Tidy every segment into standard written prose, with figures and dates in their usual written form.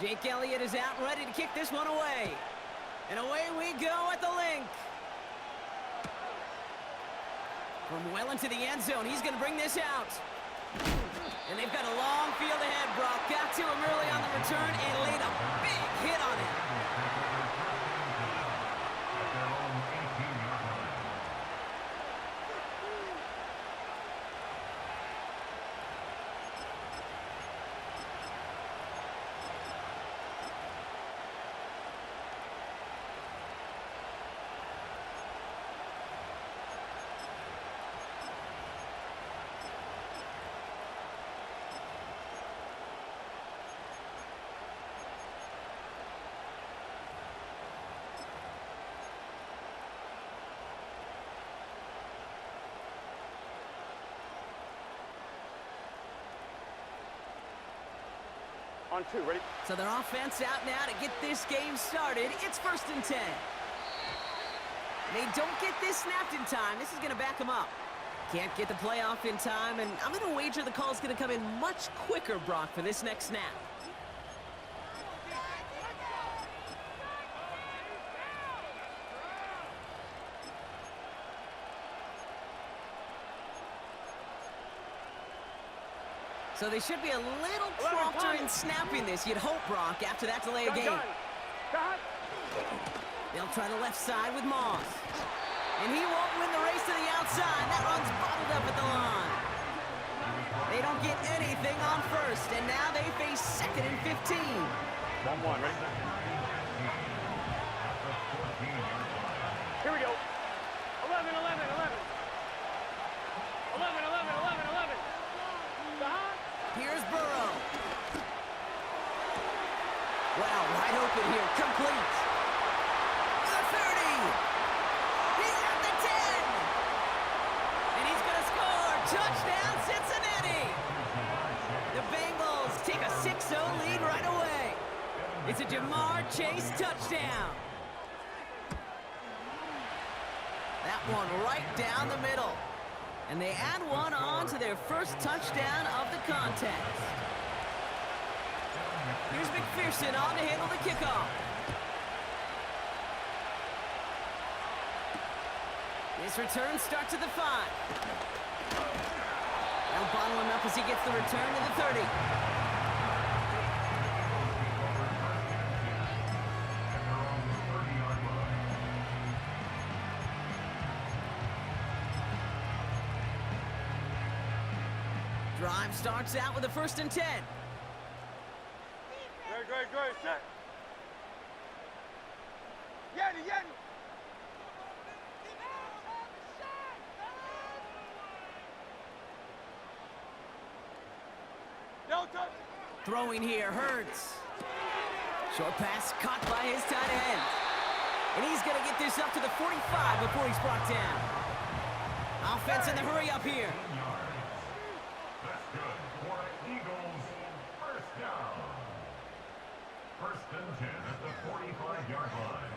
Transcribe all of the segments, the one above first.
Jake Elliott is out and ready to kick this one away. And away we go at the link. From well into the end zone, he's going to bring this out. And they've got a long field ahead, Brock. Got to him early on the return and laid a big hit on him. On 2, ready? So their offense out now to get this game started. It's 1st and 10. They don't get this snapped in time. This is going to back them up. Can't get the playoff in time, and I'm going to wager the call is going to come in much quicker, Brock, for this next snap. So they should be a little prompter in snapping this, you'd hope, Brock, after that delay of game. They'll try the left side with Moss. And he won't win the race to the outside. That run's bottled up at the line. They don't get anything on 1st, and now they face 2nd and 15. 1-1, ready? Here we go. 11, 11, 11. 11, 11, 11, 11. Here's Burrow. Wow, wide open here. Complete. The 30. He's at the 10. And he's going to score. Touchdown, Cincinnati. The Bengals take a 6-0 lead right away. It's a Jamar Chase touchdown. That one right down the middle. And they add one on to their first touchdown of the contest. Here's McPherson on to handle the kickoff. This return starts at the 5. They'll bottle him up as he gets the return to the 30. Drive starts out with a 1st and 10. Great, set. Yeti. No touch. Throwing here, Hurts. Short pass caught by his tight end. And he's going to get this up to the 45 before he's brought down. Offense in the hurry up here. That's good for Eagles. 1st down. 1st and 10 at the 45-yard line.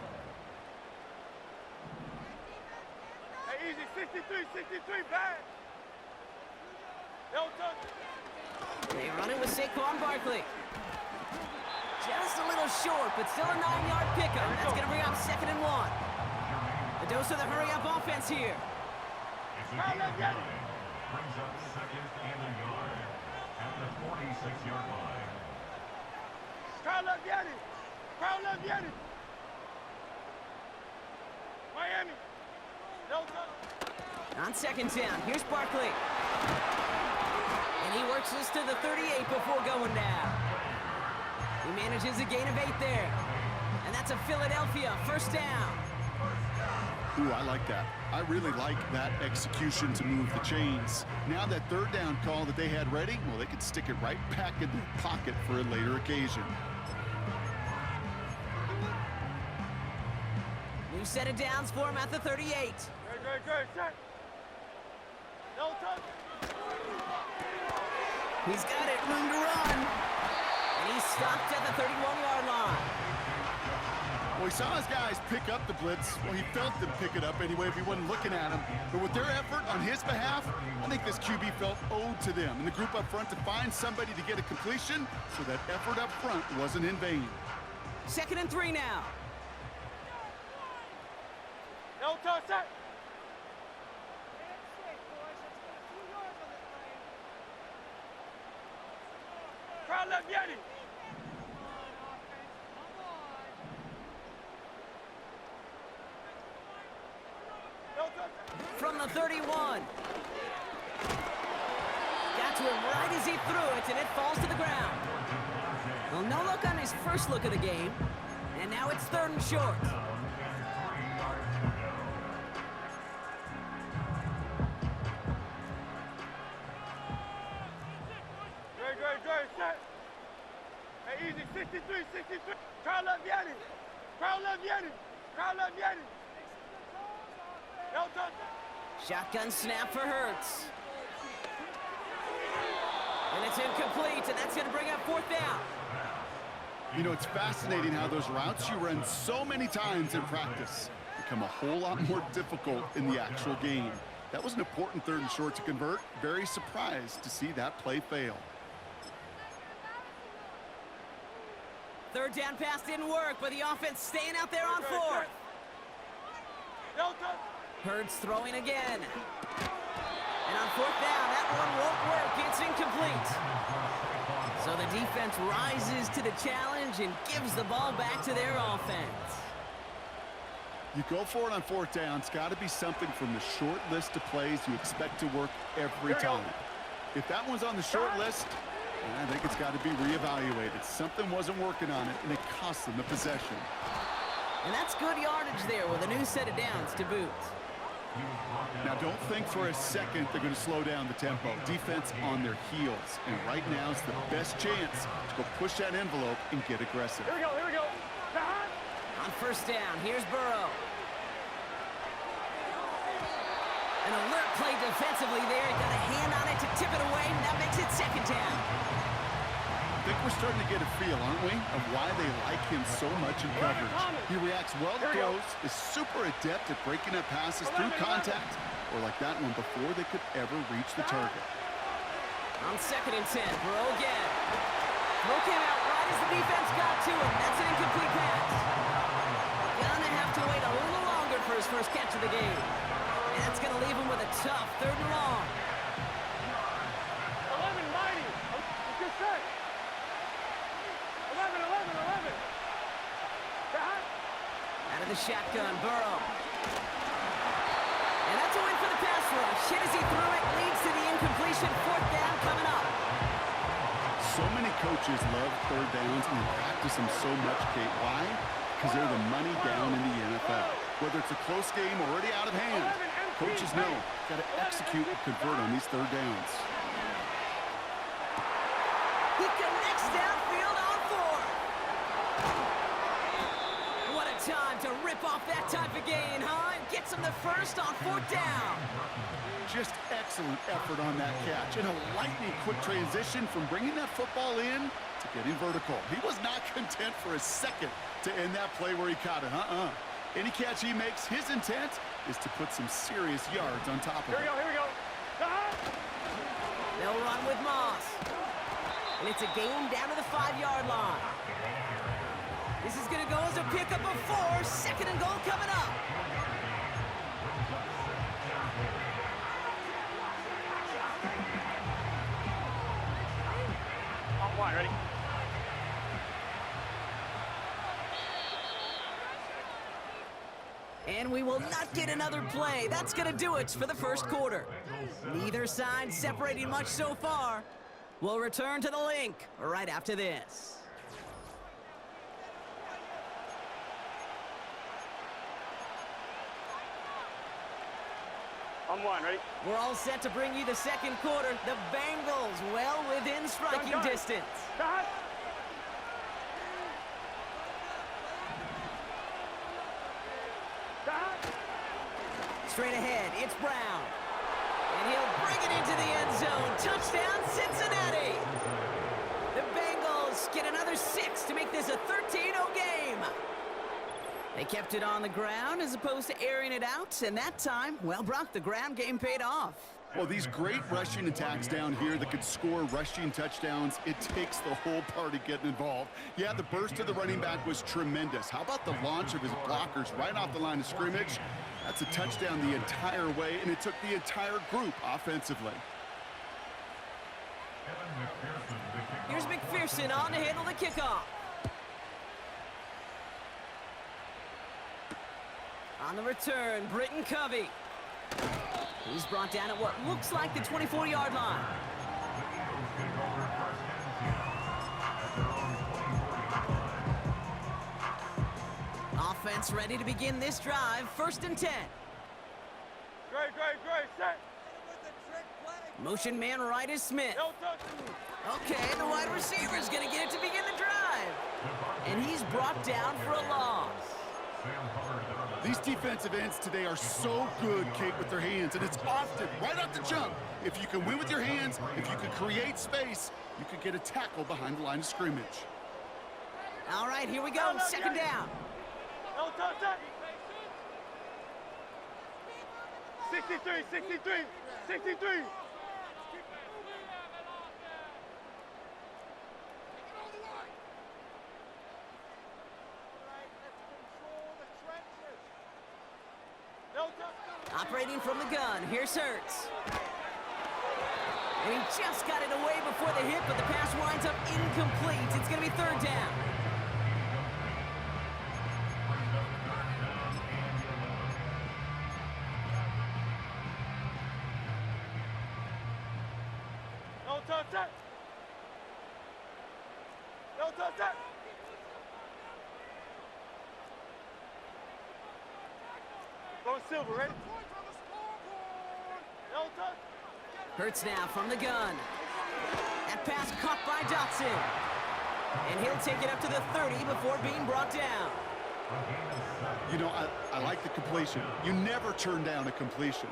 Hey, easy. 63, back. No touch. They run it with Saquon Barkley. Just a little short, but still a 9-yard pickup. That's going to bring up 2nd and 1. The dose of the hurry-up offense here. It's a gain of 9. Brings up 2nd and a yard at the 46-yard line. Crowd up, Yeti. Miami. No touch. On 2nd down, here's Barkley. And he works this to the 38 before going down. He manages a gain of 8 there. And that's a Philadelphia 1st down. Ooh, I like that. I really like that execution to move the chains. Now that 3rd down call that they had ready, well, they could stick it right back in their pocket for a later occasion. New set of downs for him at the 38. Great, set. No touch. He's got it, room to run. And he's stopped at the 31-yard line. Well, he saw his guys pick up the blitz. Well, he felt them pick it up anyway if he wasn't looking at him. But with their effort on his behalf, I think this QB felt owed to them and the group up front to find somebody to get a completion so that effort up front wasn't in vain. 2nd and 3 now. No touch, set. Crowd left, Yanni. No touch. From the 31. Got to him right as he threw it, and it falls to the ground. Well, no look on his first look of the game. And now it's 3rd and short. Great, set. Hey, easy, 63. Crowd left, Yanni. Crowd left, Yanni. Crowd left, Yanni. No touch. Shotgun snap for Hurts. And it's incomplete, and that's going to bring up 4th down. You know, it's fascinating how those routes you run so many times in practice become a whole lot more difficult in the actual game. That was an important 3rd and short to convert. Very surprised to see that play fail. 3rd down pass didn't work, but the offense staying out there on 4th. No touch. Hurts throwing again. And on 4th down, that one won't work. It's incomplete. So the defense rises to the challenge and gives the ball back to their offense. You go for it on 4th down. It's got to be something from the short list of plays you expect to work every time. If that one's on the short list, I think it's got to be reevaluated. Something wasn't working on it, and it cost them the possession. And that's good yardage there with a new set of downs to boot. Now, don't think for a second they're going to slow down the tempo. Defense on their heels, and right now is the best chance to go push that envelope and get aggressive. Here we go. On 1st down, here's Burrow. An alert play defensively there. Got a hand on it to tip it away, and that makes it 2nd down. I think we're starting to get a feel, aren't we, of why they like him so much in coverage. He reacts well to throws, is super adept at breaking up passes through contact, or like that one before they could ever reach the target. On 2nd and 10, Burrow again. Throw came out right as the defense got to him. That's an incomplete pass. Gonna have to wait a little longer for his first catch of the game. And that's gonna leave him with a tough 3rd and long. 11, mighty. Good set. 11. Out of the shotgun, Burrow. And that's a win for the pass rush. Hit as he threw it, leads to the incompletion. 4th down coming up. So many coaches love 3rd downs and they practice them so much, Kate. Why? Because they're the money down in the NFL. Whether it's a close game or already out of hand, coaches know got to execute and convert on these 3rd downs. He connects downfield on 4. What a time to rip off that type of gain, huh? And gets him the first on 4th down. Just excellent effort on that catch and a lightning quick transition from bringing that football in to getting vertical. He was not content for a second to end that play where he caught it. Any catch he makes, his intent is to put some serious yards on top of it. Here we go. They'll run with Moss. And it's a gain down to the 5-yard line. This is going to go as a pickup of 4. 2nd and goal coming up. On 1, ready? And we will not get another play. That's going to do it for the first quarter. Neither side separating much so far. We'll return to the link right after this. On 1, ready? We're all set to bring you the 2nd quarter. The Bengals well within striking Gun. distance. Cut. Straight ahead, it's Brown. And he'll bring it into the end zone. Touchdown, Cincinnati. The Bengals get another 6 to make this a 13-0 game. They kept it on the ground as opposed to airing it out, and that time, well, Brock, the ground game paid off. Well, these great rushing attacks down here that could score rushing touchdowns, it takes the whole party getting involved. Yeah, the burst of the running back was tremendous. How about the launch of his blockers right off the line of scrimmage? That's a touchdown the entire way, and it took the entire group offensively. Here's McPherson on to handle the kickoff. On the return, Britton Covey. He's brought down at what looks like the 24-yard line. Offense ready to begin this drive. 1st and 10. Great, set. Motion man right is Smith. Okay, the wide receiver's going to get it to begin the drive. And he's brought down for a loss. These defensive ends today are so good, Kate, with their hands, and it's often right off the jump. If you can win with your hands, if you can create space, you can get a tackle behind the line of scrimmage. All right, here we go. 2nd down. 63. Operating from the gun, here's Hurts. And he just got it away before the hit, but the pass winds up incomplete. It's going to be 3rd down. Go Silver, ready? Hurts now from the gun. That pass caught by Dotson. And he'll take it up to the 30 before being brought down. You know, I like the completion. You never turn down a completion.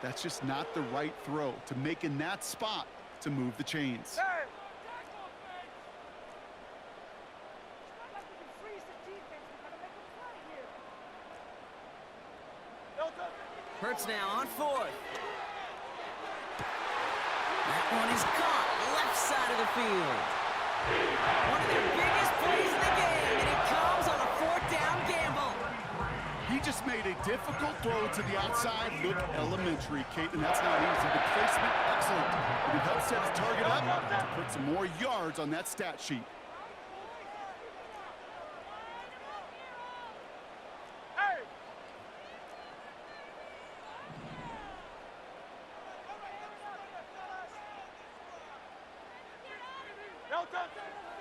That's just not the right throw to make in that spot to move the chains. Hey! Hurts now on 4th. That one is caught left side of the field. One of their biggest plays in the game, and it comes on a 4th down gamble. He just made a difficult throw to the outside look elementary, Kate, and that's not easy. The placement, excellent. And it helps set his target up to put some more yards on that stat sheet.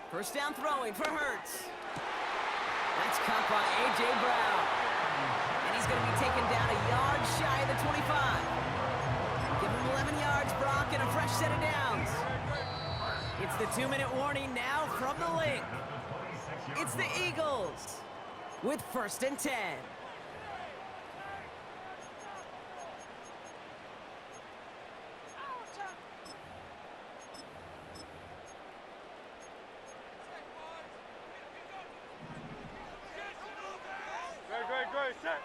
First down throwing for Hurts. That's caught by A.J. Brown. And he's going to be taken down a yard shy of the 25. Give him 11 yards, Brock, and a fresh set of downs. It's the 2-minute warning now from the link. It's the Eagles with 1st and 10. Great, set.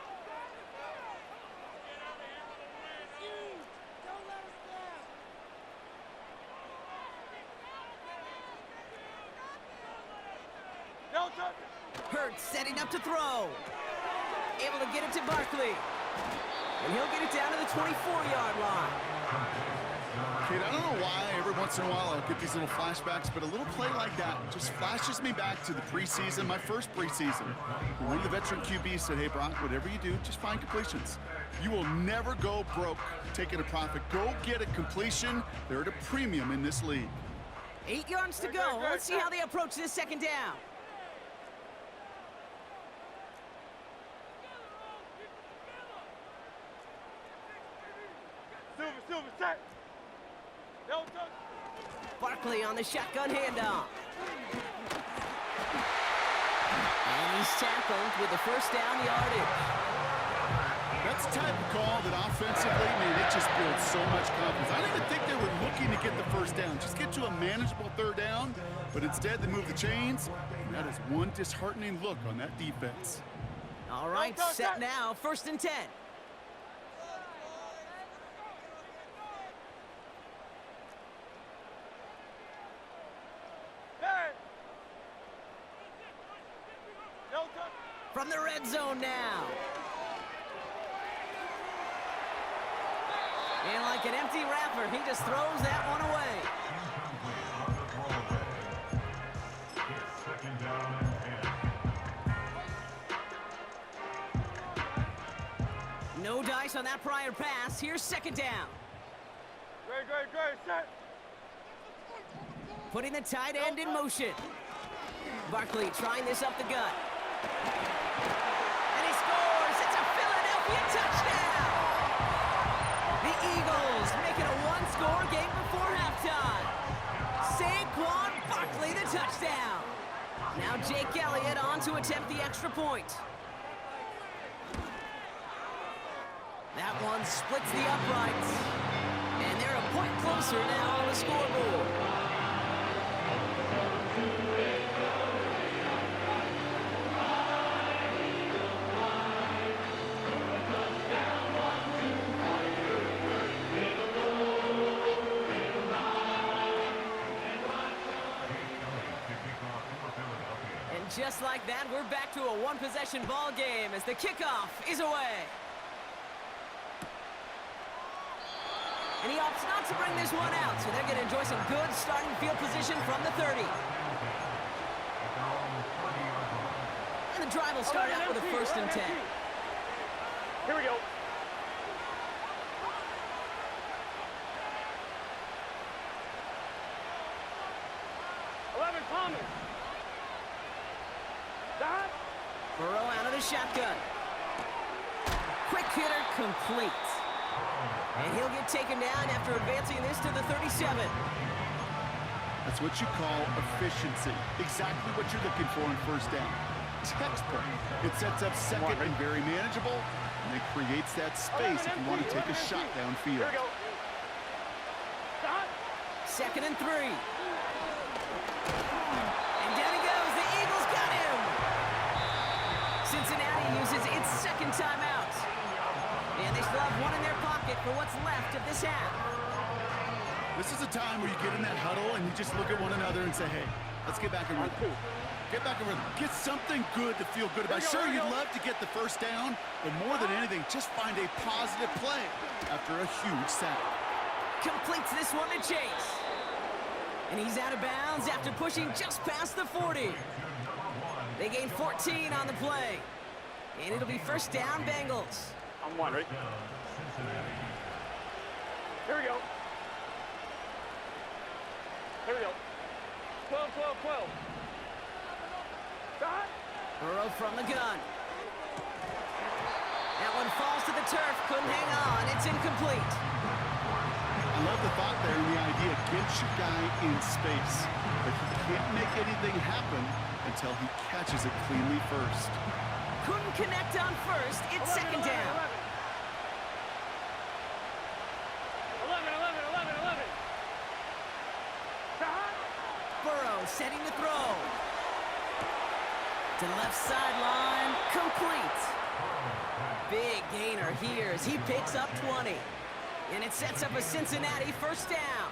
Hurts setting up to throw. Able to get it to Barkley. And he'll get it down to the 24-yard line. Kate, I don't know why every once in a while I'll get these little flashbacks, but a little play like that just flashes me back to the preseason, my first preseason. One of the veteran QBs said, hey, Brock, whatever you do, just find completions. You will never go broke taking a profit. Go get a completion. They're at a premium in this league. 8 yards to go. Let's see how they approach this 2nd down. Silver, set. Barkley on the shotgun handoff. And he's tackled with the 1st down yardage. That's the type of call that offensively, man, it just builds so much confidence. I don't even think they were looking to get the 1st down. Just get to a manageable 3rd down, but instead they move the chains, and that is one disheartening look on that defense. All right, set now, 1st and 10. From the red zone now. And like an empty wrapper, he just throws that one away. It's 2nd down and 10. No dice on that prior pass. Here's 2nd down. Great, set. Putting the tight end in motion. Barkley trying this up the gut. And he scores! It's a Philadelphia touchdown! The Eagles make it a one-score game before halftime. Saquon Barkley the touchdown. Now Jake Elliott on to attempt the extra point. That one splits the uprights. And they're a point closer now on the scoreboard. Just like that, we're back to a one-possession ball game as the kickoff is away. And he opts not to bring this one out, so they're going to enjoy some good starting field position from the 30. And the drive will start out with a 1st and 10. Here we go. Thomas. Burrow out of the shotgun. Quick hitter complete. And he'll get taken down after advancing this to the 37. That's what you call efficiency. Exactly what you're looking for in 1st down. Textbook. It sets up 2nd and very manageable, and it creates that space if you want to take a shot downfield. 2nd and 3. And down he goes. The Eagles got him. Cincinnati uses its 2nd timeout. And they still have one in their pocket for what's left of this half. This is a time where you get in that huddle and you just look at one another and say, hey, let's get back in rhythm. Get back in rhythm. Get something good to feel good about. Sure, you'd love to get the 1st down, but more than anything, just find a positive play after a huge sack. Completes this one to Chase. And he's out of bounds after pushing just past the 40. They gain 14 on the play. And it'll be 1st down, Bengals. I'm one, right? Here we go. Here we go. 12, 12, 12. Stop. Burrow from the gun. That one falls to the turf. Couldn't hang on. It's incomplete. I love the thought there and the idea. Get your guy in space. But he can't make anything happen until he catches it cleanly first. Couldn't connect on 1st. It's 2nd down. 11. Burrow setting the throw. To the left sideline. Complete. Big gainer here as he picks up 20. And it sets up a Cincinnati 1st down.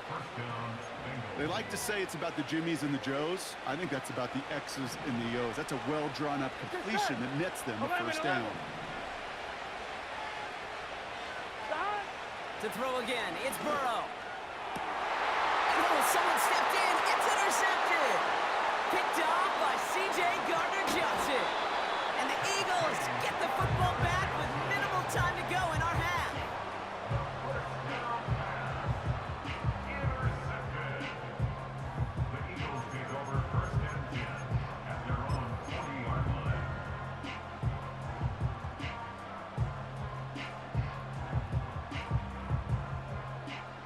They like to say it's about the Jimmies and the Joes. I think that's about the X's and the O's. That's a well-drawn-up completion that nets them the 1st down. To throw again, it's Burrow. Oh, someone stepped in. It's intercepted. Picked off by C.J. Gardner-Johnson. And the Eagles get the football back with minimal time to go in our half.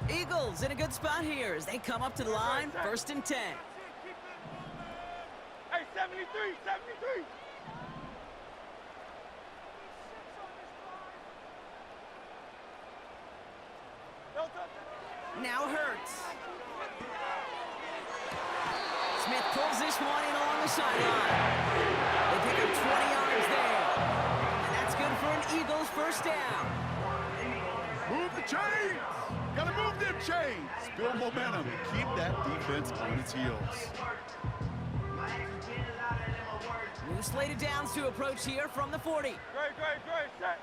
Eagles in a good spot here as they come up to the line, 1st and 10. Hey, 73. Now Hurts. Smith pulls this one in along the sideline. They pick up 20 yards there. little momentum and keep that defense on its heels. New slated downs to approach here from the 40. Great, set.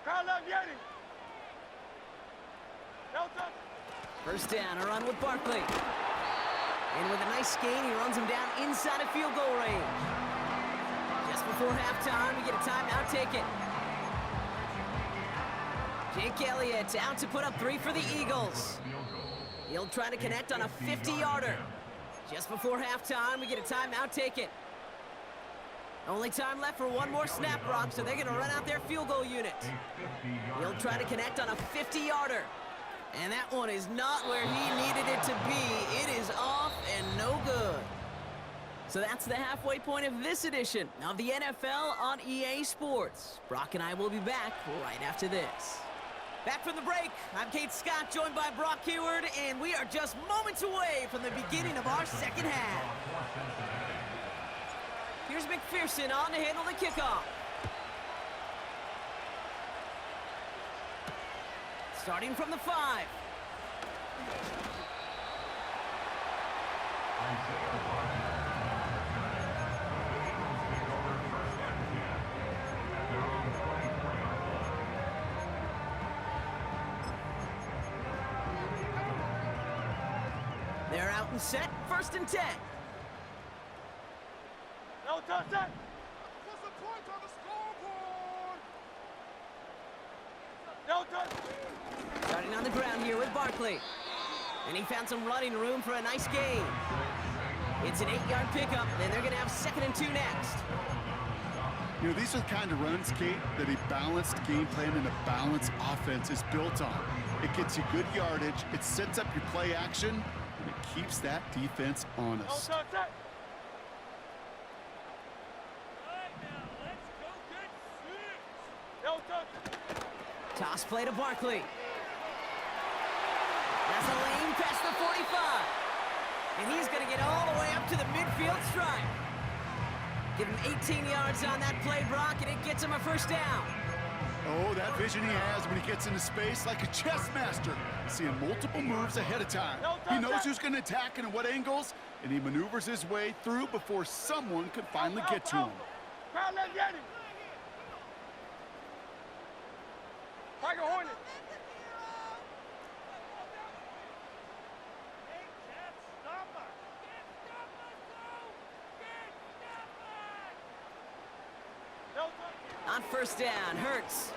Crowd love Yeti. Delta. First down, a run with Barkley. And with a nice gain, he runs him down inside of field goal range. Just before halftime, we get a timeout taken. Jake Elliott out to put up 3 for the Eagles. He'll try to connect on a 50-yarder. Just before halftime, we get a timeout taken. Only time left for one more snap, Brock, so they're going to run out their field goal unit. He'll try to connect on a 50-yarder. And that one is not where he needed it to be. It is off and no good. So that's the halfway point of this edition of the NFL on EA Sports. Brock and I will be back right after this. Back from the break, I'm Kate Scott, joined by Brock Hayward, and we are just moments away from the beginning of our second half. Here's McPherson on to handle the kickoff. Starting from the 5. They're out and set, 1st and 10. No touch that. Put some points on the scoreboard. No touch. Starting on the ground here with Barkley. And he found some running room for a nice gain. It's an 8-yard pickup, and they're going to have 2nd and 2 next. You know, these are the kind of runs, Kate, that a balanced game plan and a balanced offense is built on. It gets you good yardage, it sets up your play action, and it keeps that defense honest. No touch that. No touch. Toss play to Barkley. That's a lane past the 45. And he's going to get all the way up to the midfield stripe. Give him 18 yards on that play, Brock, and it gets him a 1st down. Oh, that vision he has when he gets into space like a chess master, seeing multiple moves ahead of time. He knows who's going to attack and at what angles, and he maneuvers his way through before someone could finally get to him. Crowd left Yeti. Tiger Hornet. On 1st down, Hurts.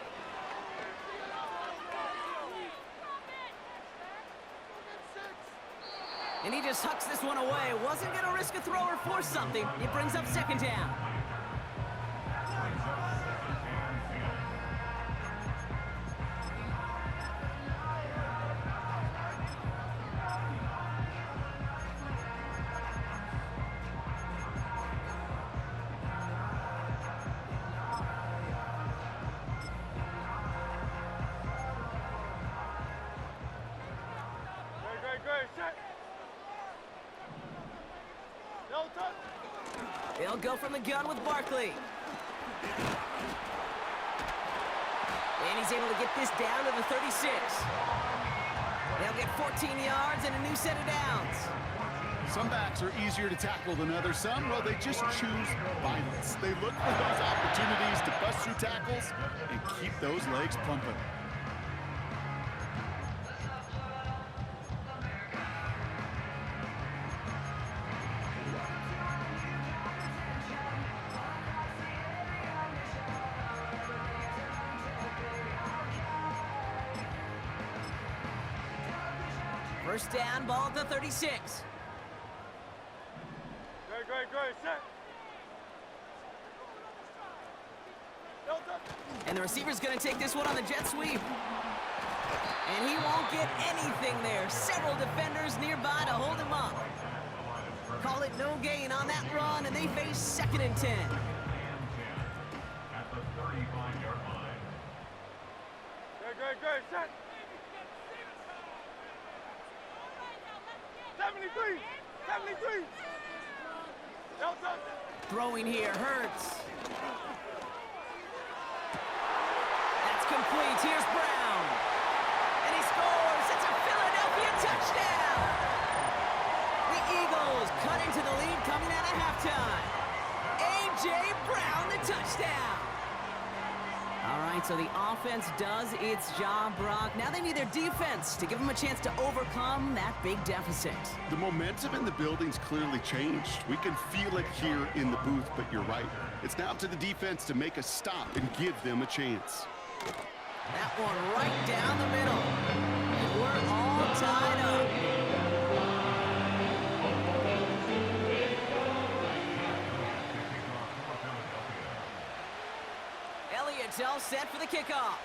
And he just hucks this one away. Wasn't going to risk a throw or force something. It brings up 2nd down. Great, set. No touch. They'll go from the gun with Barkley. And he's able to get this down to the 36. They'll get 14 yards and a new set of downs. Some backs are easier to tackle than others. Some, well, they just choose violence. They look for those opportunities to bust through tackles and keep those legs pumping. First down, ball at the 36. Great, set. No touch. And the receiver's going to take this one on the jet sweep. And he won't get anything there. Several defenders nearby to hold him up. Call it no gain on that run, and they face 2nd and 10. At the 35-yard line. Great, set. 73. No touch. Throwing here, Hurts. complete. Here's Brown. And he scores. It's a Philadelphia touchdown. The Eagles cut into the lead coming out of halftime. A.J. Brown, the touchdown. All right, so the offense does its job, Brock. Now they need their defense to give them a chance to overcome that big deficit. The momentum in the building's clearly changed. We can feel it here in the booth, but you're right. It's now up to the defense to make a stop and give them a chance. That one right down the middle. And we're all tied up. Elliott's all set for the kickoff.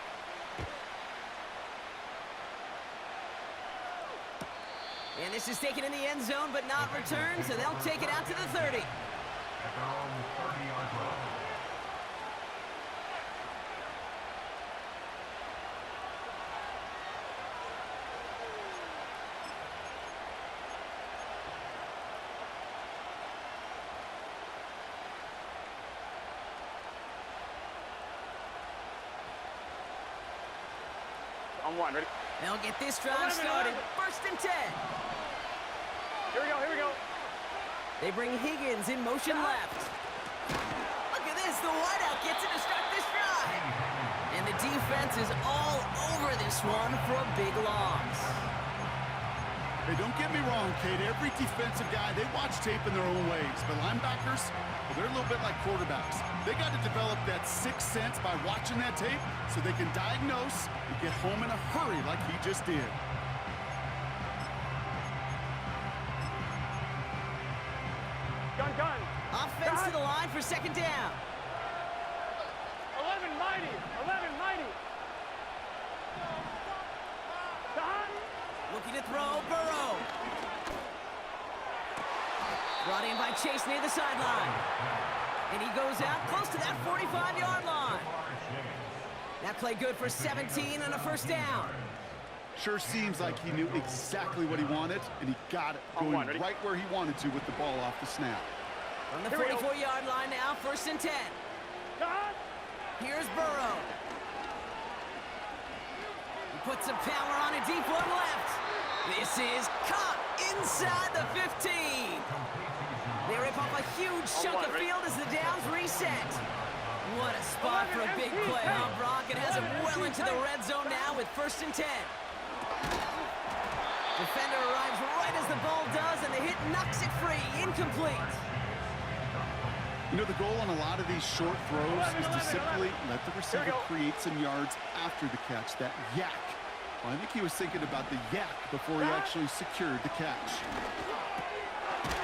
And this is taken in the end zone, but not returned, so they'll take it out to the 30. At their own 30-yard line. On one, ready? They'll get this drive started. First and 10. Here we go, here we go. They bring Higgins in motion left. Look at this. The wideout gets it to start this drive. And the defense is all over this one for a big loss. Hey, don't get me wrong, Kate. Every defensive guy, they watch tape in their own ways. But linebackers, well, they're a little bit like quarterbacks. They got to develop that sixth sense by watching that tape so they can diagnose and get home in a hurry like he just did. Gun. Offense to the line for second down. 11 mighty. Looking to throw, Burrow. Brought in by Chase near the sideline. And he goes out close to that 45-yard line. That play good for 17 and a first down. Sure seems like he knew exactly what he wanted, and he got it, going right where he wanted to with the ball off the snap. From the 44-yard line now, first and 10. Here's Burrow. He puts some power on a deep one left. This is caught inside the 15. They rip off a huge chunk of field as the downs reset. What a spot for a big play, huh, Brock? It has him well into the red zone now with first and 10. Defender arrives right as the ball does, and the hit knocks it free. Incomplete. You know, the goal on a lot of these short throws is to simply let the receiver create some yards after the catch, that yak. Well, I think he was thinking about the yak before he actually secured the catch.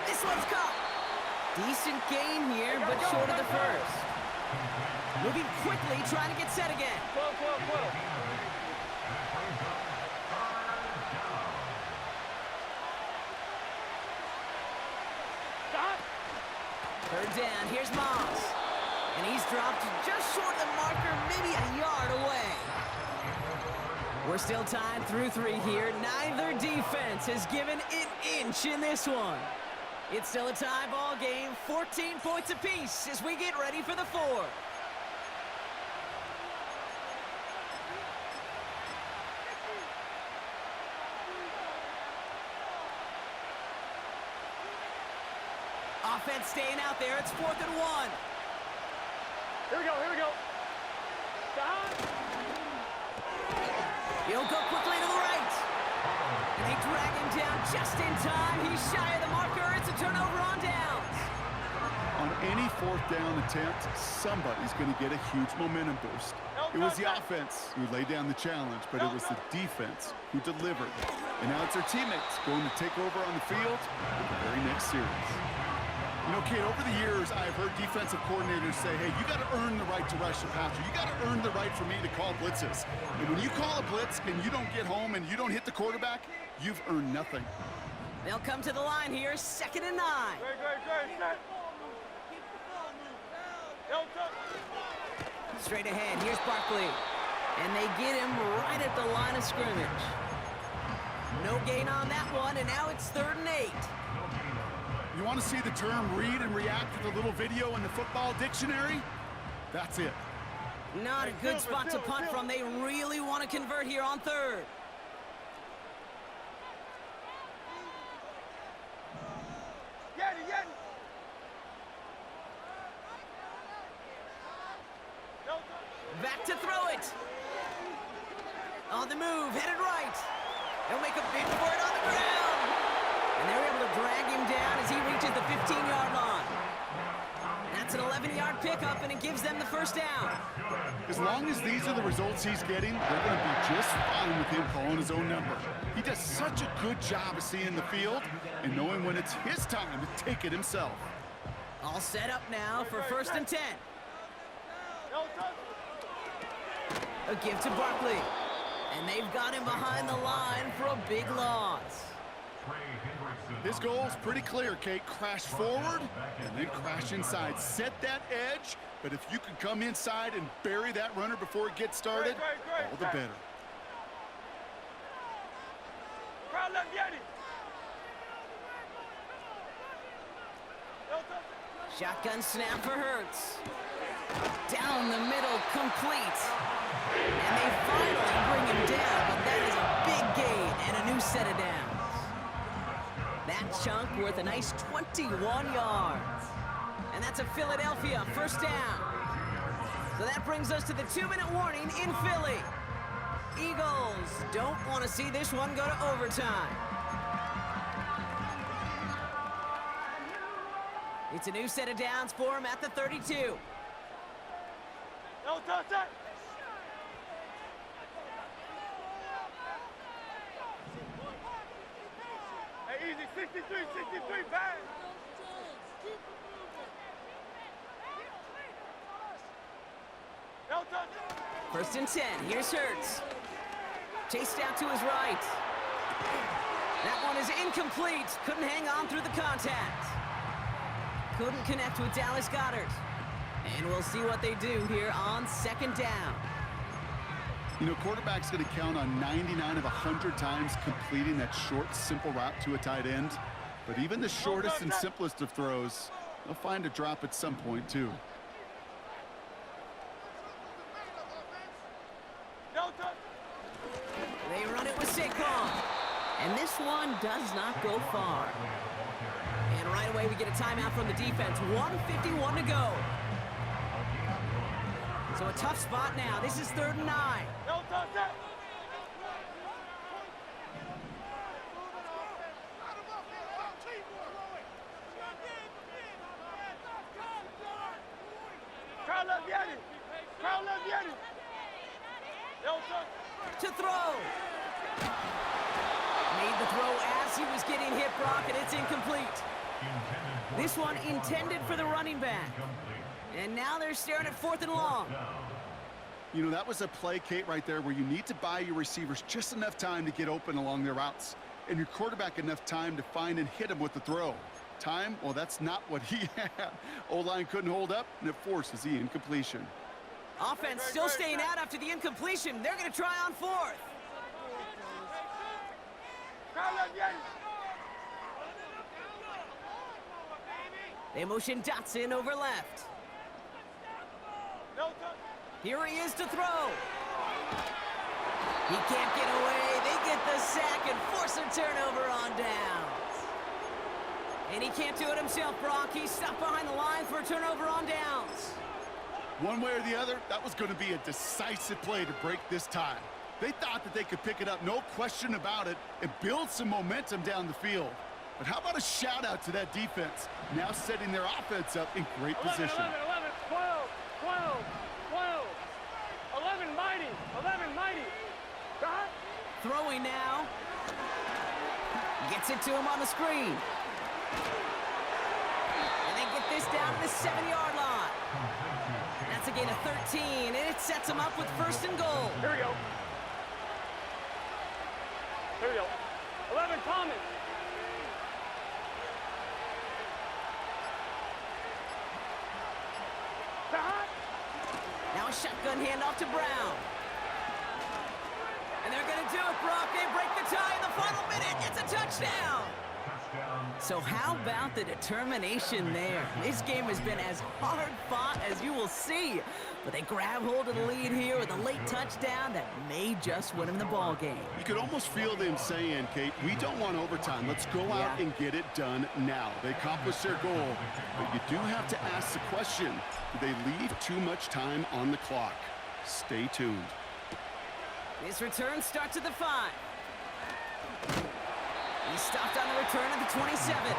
This one's caught. Decent gain here, but short of the first. Moving quickly, trying to get set again. 12. Third down, here's Moss. And he's dropped just short of the marker, maybe a yard away. We're still tied through 3 here. Neither defense has given an inch in this one. It's still a tie ball game, 14 points apiece as we get ready for the 4th. Offense staying out there. It's 4th and 1. Here we go. He'll go quickly to the right. And they drag him down just in time. He's shy of the marker. It's a turnover on downs. On any 4th down attempt, somebody's going to get a huge momentum boost. It was the offense who laid down the challenge, but it was the defense who delivered. And now it's their teammates going to take over on the field in the very next series. You know, Kate, over the years, I've heard defensive coordinators say, hey, you got to earn the right to rush the passer. You got to earn the right for me to call blitzes. And when you call a blitz and you don't get home and you don't hit the quarterback, you've earned nothing. They'll come to the line here, 2nd and 9. Great. Straight ahead, here's Barkley. And they get him right at the line of scrimmage. No gain on that one, and now it's 3rd and 8. You want to see the term read and react with a little video in the football dictionary? That's it. Not a good spot to punt from. They really want to convert here on third. Back to throw it. On the move, headed right. They'll make a bid for it on the ground. And they're able to drag him down as he reaches the 15-yard line. That's an 11-yard pickup, and it gives them the first down. As long as these are the results he's getting, they're going to be just fine with him calling his own number. He does such a good job of seeing the field and knowing when it's his time to take it himself. All set up now for 1st and 10. A give to Barkley. And they've got him behind the line for a big loss. His goal's pretty clear, Kate. Crash forward and then crash inside. Set that edge, but if you can come inside and bury that runner before it gets started, all the better. Shotgun snap for Hurts. Down the middle, complete. And they finally bring him down, but that is a big gain and a new set of downs. That chunk worth a nice 21 yards. And that's a Philadelphia first down. So that brings us to the 2-minute warning in Philly. Eagles don't want to see this one go to overtime. It's a new set of downs for him at the 32. No touch that. Hey, easy, 63, bang. No touch. 1st and 10, here's Hurts. Chased out to his right. That one is incomplete. Couldn't hang on through the contact. Couldn't connect with Dallas Goedert. And we'll see what they do here on 2nd down. You know, quarterback's going to count on 99 of 100 times completing that short, simple route to a tight end. But even the shortest and simplest of throws, they'll find a drop at some point, too. They run it with Saquon. And this one does not go far. And right away we get a timeout from the defense. 1:51 to go. So a tough spot now. This is 3rd and 9. No touch that. To throw. Made the throw as he was getting hit, Brock, and it's incomplete. This one intended for the running back. And now they're staring at 4th and long. You know, that was a play, Kate, right there where you need to buy your receivers just enough time to get open along their routes. And your quarterback enough time to find and hit him with the throw. Time, well, that's not what he had. O-line couldn't hold up, and it forces the incompletion. Offense still staying out after the incompletion. They're going to try on 4th. They motion Dotson over left. Here he is to throw. He can't get away. They get the sack and force a turnover on downs. And he can't do it himself, Brock. He's stuck behind the line for a turnover on downs. One way or the other, that was going to be a decisive play to break this tie. They thought that they could pick it up, no question about it, and build some momentum down the field. But how about a shout-out to that defense, now setting their offense up in great position. 11, 12, 11 mighty. God. Throwing now. Gets it to him on the screen. And they get this down to the 7-yard line. That's a gain of 13, and it sets him up with 1st and goal. Here we go. 11, Thomas. Now a shotgun handoff to Brown. And they're going to do it, Brock. They break the tie in the final minute. It's a touchdown. So how about the determination there? This game has been as hard fought as you will see. But they grab hold of the lead here with a late touchdown that may just win them the ball game. You could almost feel them saying, Kate, we don't want overtime. Let's go out and get it done now. They accomplished their goal, but you do have to ask the question, do they leave too much time on the clock? Stay tuned. This return starts at the 5. He stopped on the return at the 27.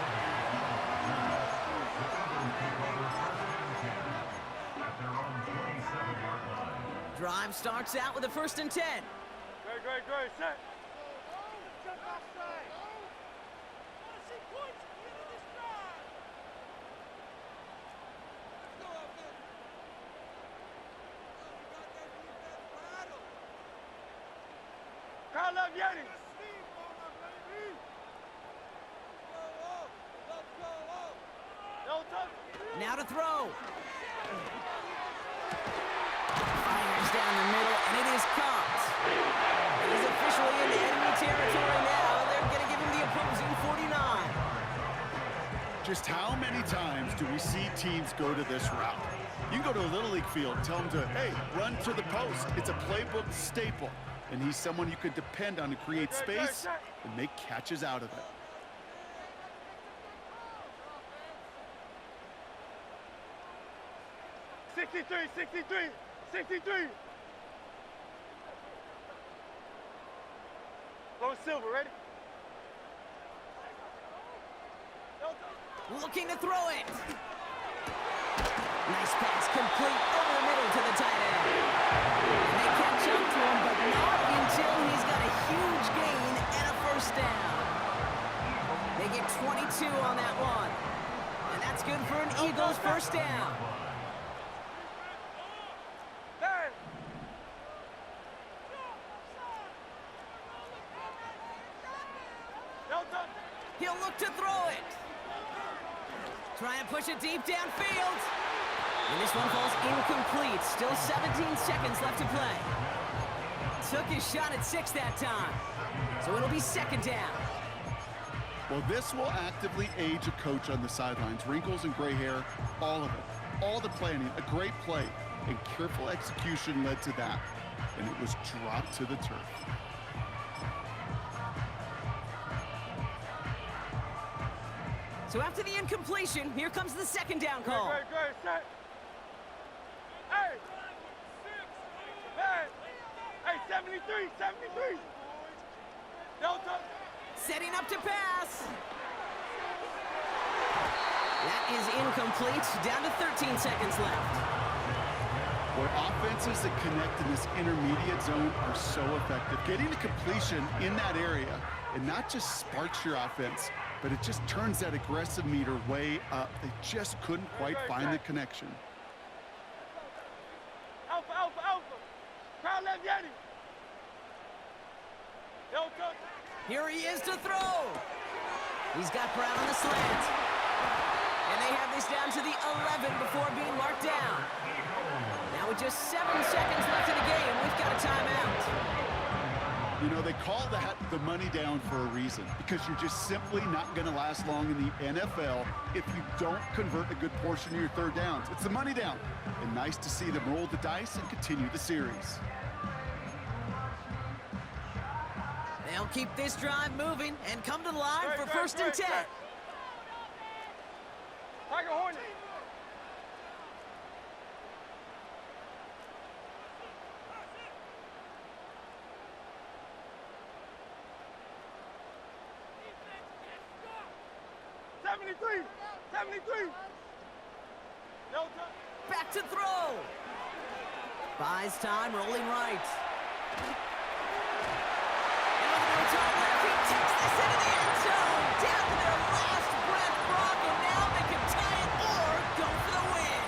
Drive starts out with a 1st and 10. Great, set. Crowd love Yanni. Now to throw. Fires down the middle, and it is caught. He's officially into enemy territory now. They're going to give him the opposing 49. Just how many times do we see teams go to this route? You can go to a Little League field, tell them to, hey, run to the post. It's a playbook staple, and he's someone you can depend on to create space and make catches out of it. $63. Low silver, ready? Looking to throw it. Nice pass complete over the middle to the tight end. And they catch up to him, but not until he's got a huge gain and a 1st down. They get 22 on that one. And that's good for an Eagles 1st down. He'll look to throw it. Trying to push it deep downfield. And this one falls incomplete. Still 17 seconds left to play. Took his shot at 6 that time. So it'll be 2nd down. Well, this will actively age a coach on the sidelines. Wrinkles and gray hair, all of it. All the planning, a great play, and careful execution led to that. And it was dropped to the turf. So after the incompletion, here comes the 2nd down call. Great, set. Hey! Man! Hey, 73! Delta! Setting up to pass. That is incomplete. Down to 13 seconds left. Where offenses that connect in this intermediate zone are so effective. Getting a completion in that area, and not just sparks your offense, but it just turns that aggressive meter way up. They just couldn't quite find the connection. Alpha! Crowd left Yanni. Delta. Here he is to throw. He's got Brown on the slant. And they have this down to the 11 before being marked down. Now with just 7 seconds left in the game, we've got a timeout. You know, they call that the money down for a reason, because you're just simply not going to last long in the NFL if you don't convert a good portion of your 3rd downs. It's the money down. And nice to see them roll the dice and continue the series. They'll keep this drive moving and come to the line for 1st and 10. Tiger Hornet. Delta. Back to throw. Buys time, rolling right. And with no time left, he takes this into the end zone. Down to their last breath, Brock, and now they can tie it or go for the win.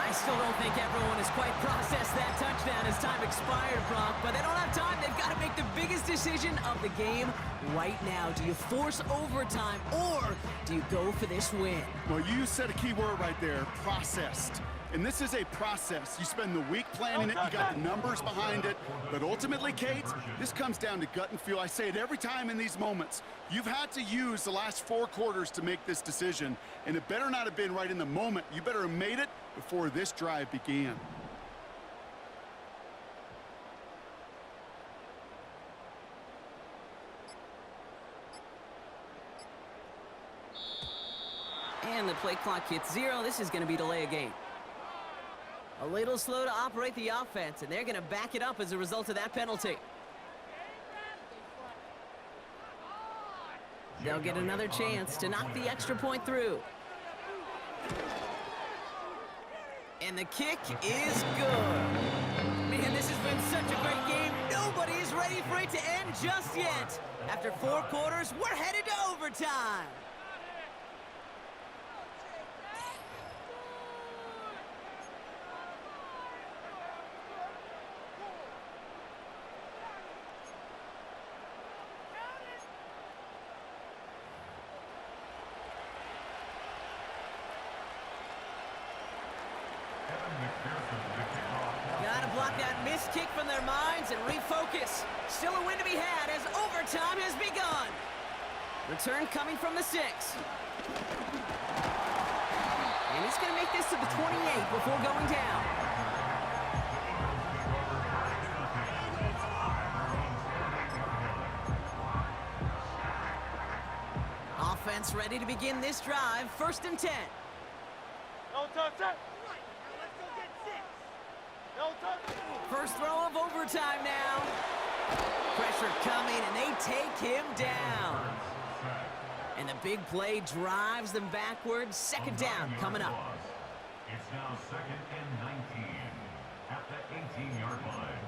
I still don't think everyone has quite processed that touchdown as time expired, Brock, but they don't have time. They've got to make the biggest decision of the game right now. Do you force overtime or do you go for this win? Well, you said a key word right there, processed. And this is a process. You spend the week planning it, you got the numbers behind it, but ultimately, Kate, this comes down to gut and feel. I say it every time in these moments. You've had to use the last 4 quarters to make this decision, and it better not have been right in the moment. You better have made it before this drive began. And the play clock hits 0. This is going to be delay a game. A little slow to operate the offense, and they're going to back it up as a result of that penalty. They'll get another chance to knock the extra point through. And the kick is good. Man, this has been such a great game. Nobody is ready for it to end just yet. After 4 quarters, we're headed to overtime. Gotta block that missed kick from their minds and refocus. Still a win to be had as overtime has begun. Return coming from the 6. And he's gonna make this to the 28 before going down. Offense ready to begin this drive. 1st and 10. No touch that. No touch. First throw of overtime now. Pressure coming, and they take him down. And the big play drives them backwards. 2nd down coming up. It's now 2nd and 19 at the 18-yard line.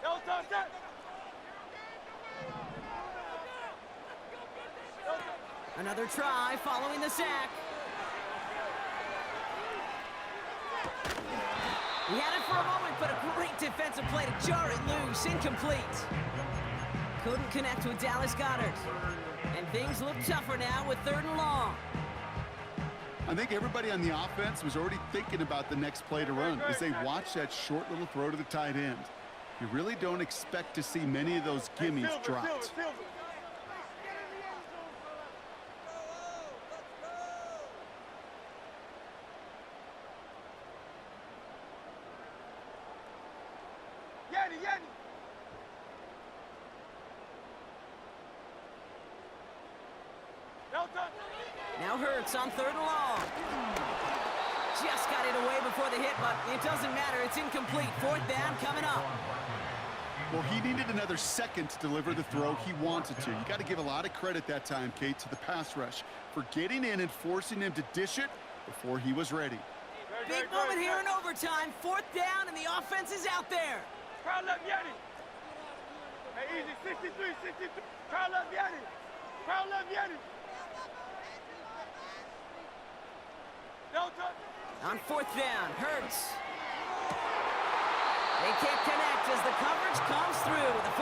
No touch that. Another try following the sack. He had it for a moment, but a great defensive play to jar it loose. Incomplete. Couldn't connect with Dallas Goedert. And things look tougher now with 3rd and long. I think everybody on the offense was already thinking about the next play to run as they watched that short little throw to the tight end. You really don't expect to see many of those gimmies dropped. Yanni. No touch. Now Hurts on 3rd and long. Just got it away before the hit, but it doesn't matter. It's incomplete. 4th down coming up. Well, he needed another second to deliver the throw he wanted to. You got to give a lot of credit that time, Kate, to the pass rush for getting in and forcing him to dish it before he was ready. Big moment here in overtime. 4th down, and the offense is out there. Crowd left Yanni. Hey, easy. 63. Crowd left Yanni. No touch. On 4th down, Hurts. They can't connect as the coverage comes through. The